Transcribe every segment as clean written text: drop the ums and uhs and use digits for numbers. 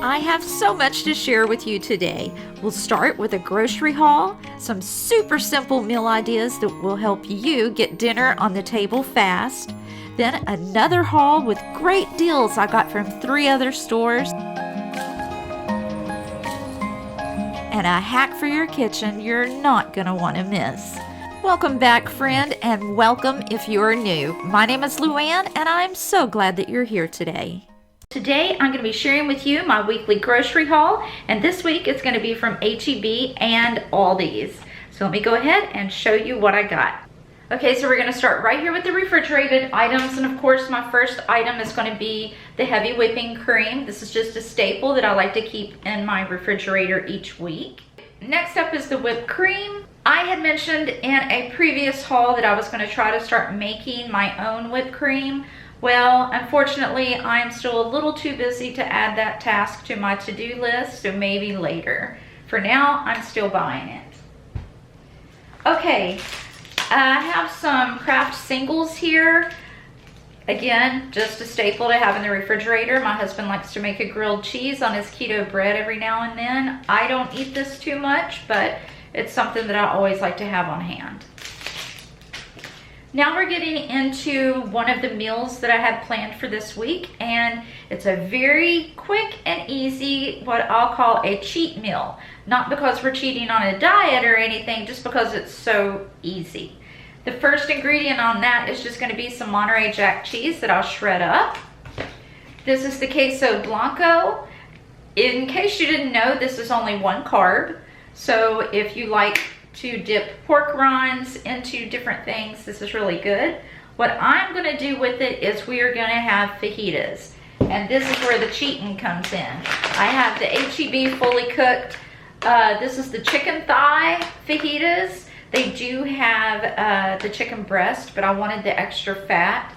I have so much to share with you today. We'll start with a grocery haul, some super simple meal ideas that will help you get dinner on the table fast, then another haul with great deals I got from 3 other stores, and a hack for your kitchen you're not going to want to miss. Welcome back, friend, and welcome if you're new. My name is Luann, and I'm so glad that you're here today. Today, I'm going to be sharing with you my weekly grocery haul, and this week it's going to be from H-E-B and Aldi's. So let me go ahead and show you what I got. Okay, so we're going to start right here with the refrigerated items, and of course my first item is going to be the heavy whipping cream. This is just a staple that I like to keep in my refrigerator each week. Next up is the whipped cream. I had mentioned in a previous haul that I was going to try to start making my own whipped cream. Well, unfortunately, I'm still a little too busy to add that task to my to-do list, so maybe later. For now, I'm still buying it. Okay, I have some Kraft singles here. Again, just a staple to have in the refrigerator. My husband likes to make a grilled cheese on his keto bread every now and then. I don't eat this too much, but it's something that I always like to have on hand. Now we're getting into one of the meals that I had planned for this week, and it's a very quick and easy, what I'll call a cheat meal. Not because we're cheating on a diet or anything, just because it's so easy. The first ingredient on that is just going to be some Monterey Jack cheese that I'll shred up. This is the queso blanco. In case you didn't know, this is only 1 carb. So if you like to dip pork rinds into different things, this is really good. What I'm going to do with it is we are going to have fajitas, and this is where the cheating comes in. I have the H-E-B fully cooked. This is the chicken thigh fajitas. They do have the chicken breast, but I wanted the extra fat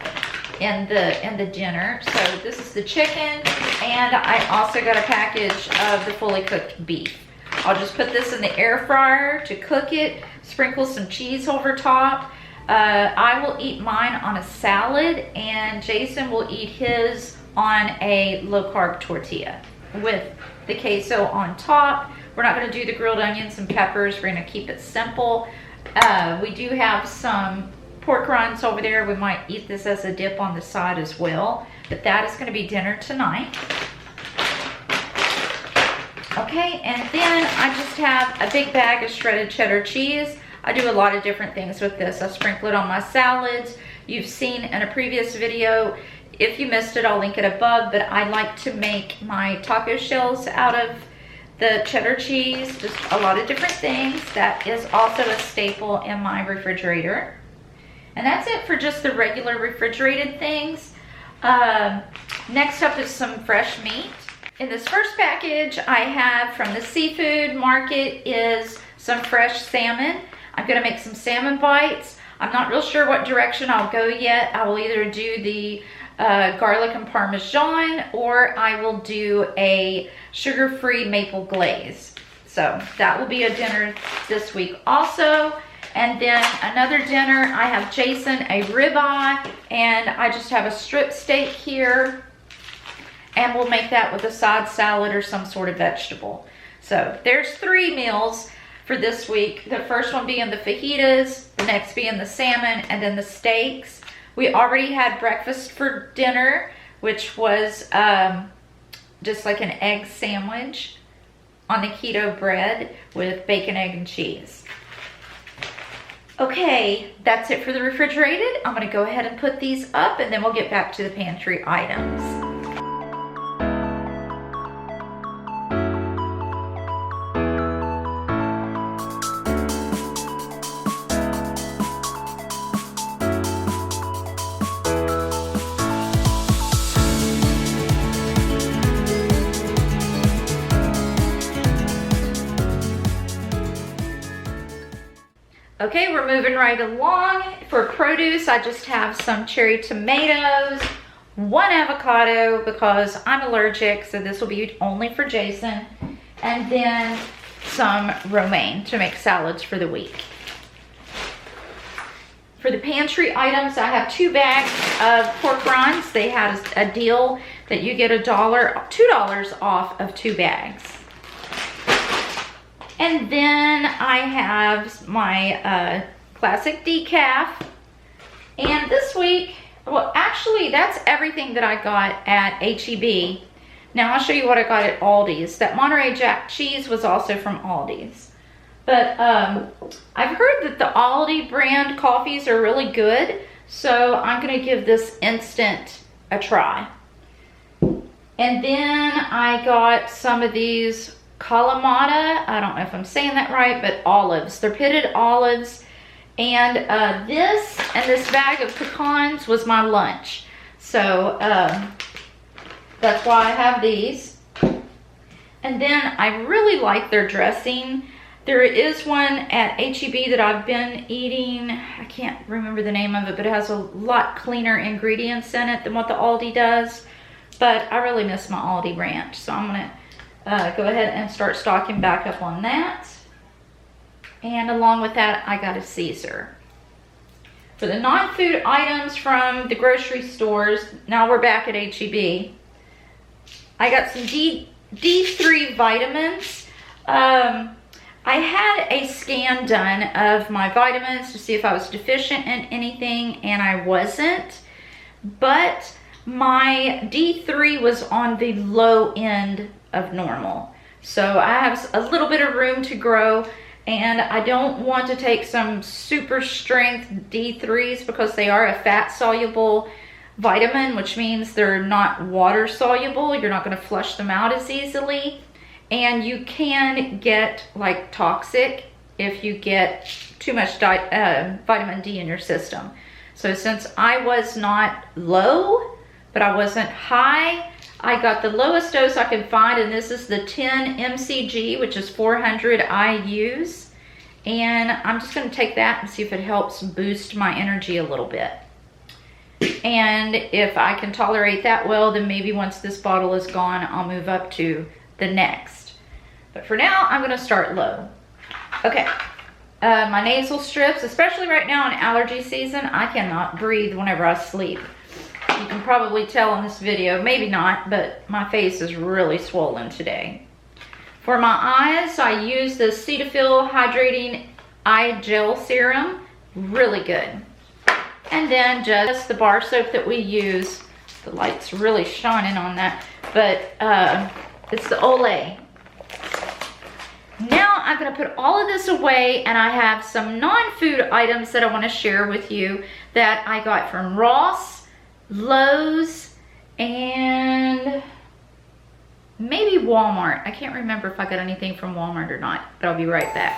in the dinner. So this is the chicken, and I also got a package of the fully cooked beef. I'll just put this in the air fryer to cook it, sprinkle some cheese over top. I will eat mine on a salad, and Jason will eat his on a low-carb tortilla with the queso on top. We're not going to do the grilled onions and peppers. We're going to keep it simple. We do have some pork rinds over there. We might eat this as a dip on the side as well, but that is going to be dinner tonight. Okay, and then I just have a big bag of shredded cheddar cheese. I do a lot of different things with this. I sprinkle it on my salads. You've seen in a previous video. If you missed it, I'll link it above, but I like to make my taco shells out of the cheddar cheese. Just a lot of different things. That is also a staple in my refrigerator. And that's it for just the regular refrigerated things. Next up is some fresh meat. In this first package I have from the seafood market is some fresh salmon. I'm going to make some salmon bites. I'm not real sure what direction I'll go yet. I will either do the garlic and parmesan, or I will do a sugar-free maple glaze. So that will be a dinner this week also. And then another dinner, I have Jason a ribeye, and I just have a strip steak here. And we'll make that with a side salad or some sort of vegetable. So there's 3 meals for this week. The first one being the fajitas, the next being the salmon, and then the steaks. We already had breakfast for dinner, which was just like an egg sandwich on the keto bread with bacon, egg, and cheese. Okay, that's it for the refrigerated. I'm going to go ahead and put these up, and then we'll get back to the pantry items. Okay, we're moving right along. For produce, I just have some cherry tomatoes, 1 avocado because I'm allergic, so this will be only for Jason, and then some romaine to make salads for the week. For the pantry items, I have 2 bags of pork rinds. They had a deal that you get $2 off of 2 bags. And then I have my classic decaf. And this week, well, actually, that's everything that I got at H-E-B. Now, I'll show you what I got at Aldi's. That Monterey Jack cheese was also from Aldi's. But I've heard that the Aldi brand coffees are really good. So I'm going to give this instant a try. And then I got some of these Kalamata, I don't know if I'm saying that right, but olives. They're pitted olives. And this bag of pecans was my lunch. So that's why I have these. And then I really like their dressing. There is one at H-E-B that I've been eating. I can't remember the name of it, but it has a lot cleaner ingredients in it than what the Aldi does. But I really miss my Aldi ranch, so I'm gonna go ahead and start stocking back up on that. And along with that, I got a Caesar. For the non-food items from the grocery stores, now we're back at H-E-B. I got some D3 vitamins. I had a scan done of my vitamins to see if I was deficient in anything, and I wasn't. But my D3 was on the low end of normal. So I have a little bit of room to grow, and I don't want to take some super strength D3s because they are a fat soluble vitamin, which means they're not water soluble. You're not going to flush them out as easily. And you can get like toxic if you get too much vitamin D in your system. So since I was not low, but I wasn't high, I got the lowest dose I could find, and this is the 10 mcg, which is 400 IUs. And I'm just going to take that and see if it helps boost my energy a little bit. And if I can tolerate that well, then maybe once this bottle is gone, I'll move up to the next. But for now, I'm going to start low. Okay, my nasal strips, especially right now in allergy season, I cannot breathe whenever I sleep. You can probably tell in this video, maybe not, but my face is really swollen today. For my eyes, I use the Cetaphil Hydrating Eye Gel Serum. Really good. And then just the bar soap that we use. The light's really shining on that. But it's the Olay. Now I'm going to put all of this away, and I have some non-food items that I want to share with you that I got from Ross, Lowe's, and maybe Walmart. I can't remember if I got anything from Walmart or not, but I'll be right back.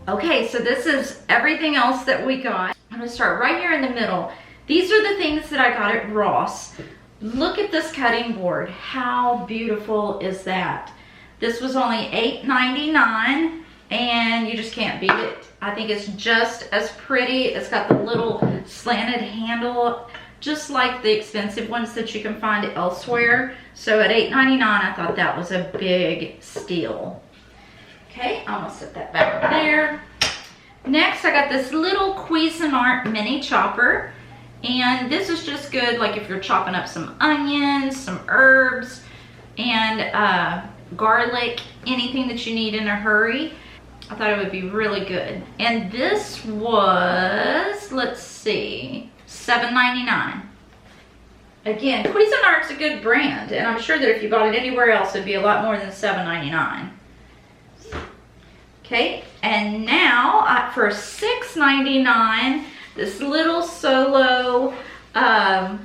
Okay, so this is everything else that we got. I'm gonna start right here in the middle. These are the things that I got at Ross. Look at this cutting board. How beautiful is that? This was only $8.99, and you just can't beat it. I think it's just as pretty. It's got the little slanted handle, just like the expensive ones that you can find elsewhere. So at $8.99, I thought that was a big steal. Okay, I'm gonna set that back there. Next, I got this little Cuisinart mini chopper. And this is just good, like if you're chopping up some onions, some herbs, and garlic, anything that you need in a hurry. I thought it would be really good. And this was, let's see, $7.99. Again, Cuisinart's a good brand, and I'm sure that if you bought it anywhere else, it'd be a lot more than $7.99. Okay, and now for $6.99, this little solo, I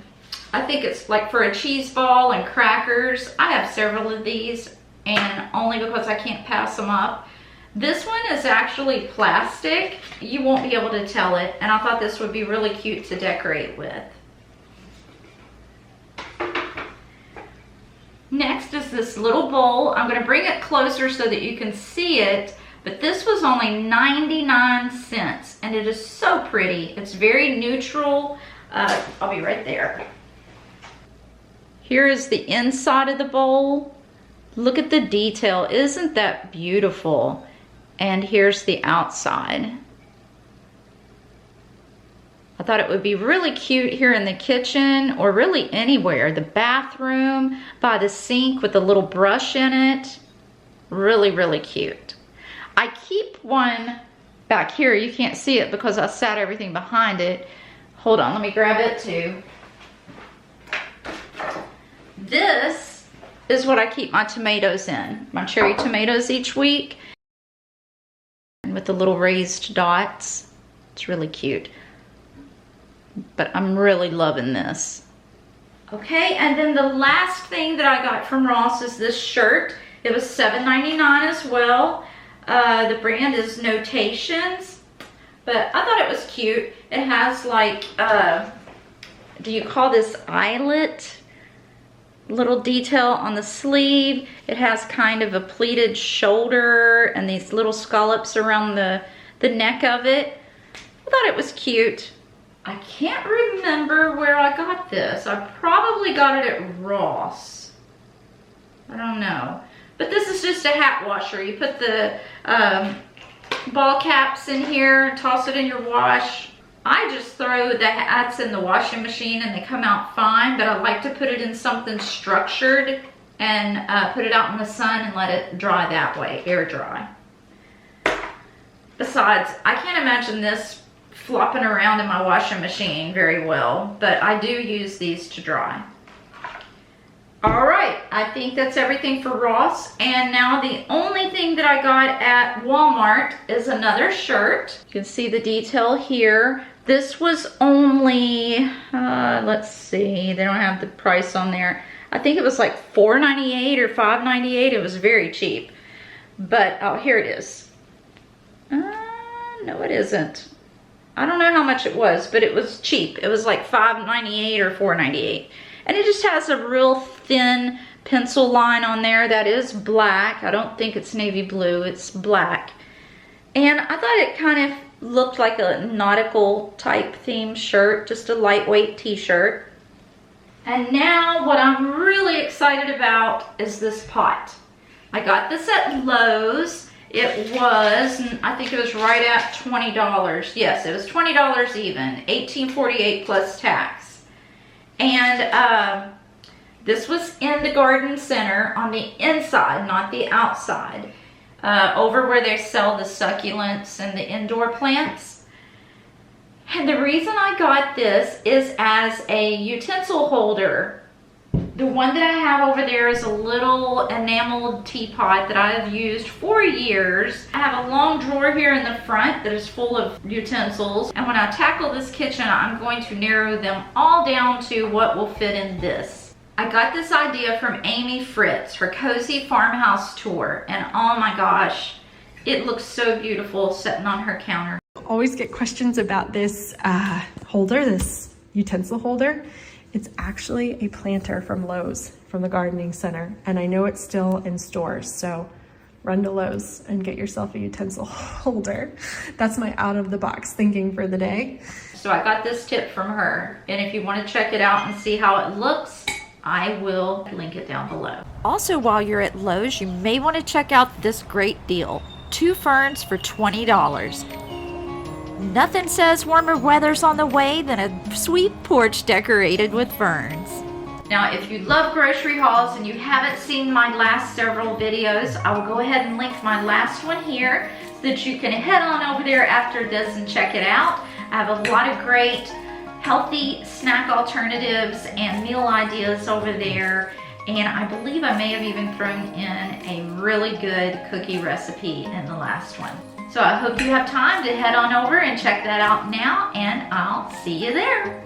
think it's like for a cheese ball and crackers. I have several of these, and only because I can't pass them up. This one is actually plastic. You won't be able to tell it, and I thought this would be really cute to decorate with. Next is this little bowl. I'm going to bring it closer so that you can see it, but this was only 99 cents, and it is so pretty. It's very neutral. I'll be right there. Here is the inside of the bowl. Look at the detail. Isn't that beautiful? And here's the outside. I thought it would be really cute here in the kitchen, or really anywhere. The bathroom, by the sink with a little brush in it. Really, really cute. I keep one back here. You can't see it because I sat everything behind it. Hold on, let me grab it too. This is what I keep my tomatoes in. My cherry tomatoes each week. With the little raised dots. It's really cute. But I'm really loving this. Okay, and then the last thing that I got from Ross is this shirt. It was $7.99 as well. The brand is Notations, but I thought it was cute. It has like, do you call this eyelet? Little detail on the sleeve. It has kind of a pleated shoulder and these little scallops around the neck of it. I thought it was cute. I can't remember where I got this. I probably got it at Ross. I don't know. But this is just a hat washer. You put the ball caps in here, toss it in your wash. I just throw the hats in the washing machine and they come out fine, but I like to put it in something structured and put it out in the sun and let it dry that way, air dry. Besides, I can't imagine this flopping around in my washing machine very well, but I do use these to dry. All right, I think that's everything for Ross. And now the only thing that I got at Walmart is another shirt. You can see the detail here. This was only, let's see, they don't have the price on there. I think it was like $4.98 or $5.98. It was very cheap. But, oh, here it is. No, it isn't. I don't know how much it was, but it was cheap. It was like $5.98 or $4.98. And it just has a real thin pencil line on there that is black. I don't think it's navy blue, it's black. And I thought it kind of looked like a nautical type theme shirt, just a lightweight t-shirt. And now what I'm really excited about is this pot. I got this at Lowe's. It was, I think it was right at $20. Yes, it was $20 even, $18.48 plus tax. And this was in the garden center on the inside, not the outside, over where they sell the succulents and the indoor plants. And the reason I got this is as a utensil holder. The one that I have over there is a little enameled teapot that I have used for years. I have a long drawer here in the front that is full of utensils. And when I tackle this kitchen, I'm going to narrow them all down to what will fit in this. I got this idea from Amy Fritz, her Cozy Farmhouse Tour. And oh my gosh, it looks so beautiful sitting on her counter. Always get questions about this holder, this utensil holder. It's actually a planter from Lowe's, from the gardening center. And I know it's still in stores, so run to Lowe's and get yourself a utensil holder. That's my out of the box thinking for the day. So I got this tip from her. And if you want to check it out and see how it looks, I will link it down below. Also, while you're at Lowe's, you may want to check out this great deal. 2 ferns for $20. Nothing says warmer weather's on the way than a sweet porch decorated with ferns. Now, if you love grocery hauls and you haven't seen my last several videos, I will go ahead and link my last one here so that you can head on over there after this and check it out. I have a lot of great healthy snack alternatives and meal ideas over there. And I believe I may have even thrown in a really good cookie recipe in the last one. So I hope you have time to head on over and check that out now, and I'll see you there.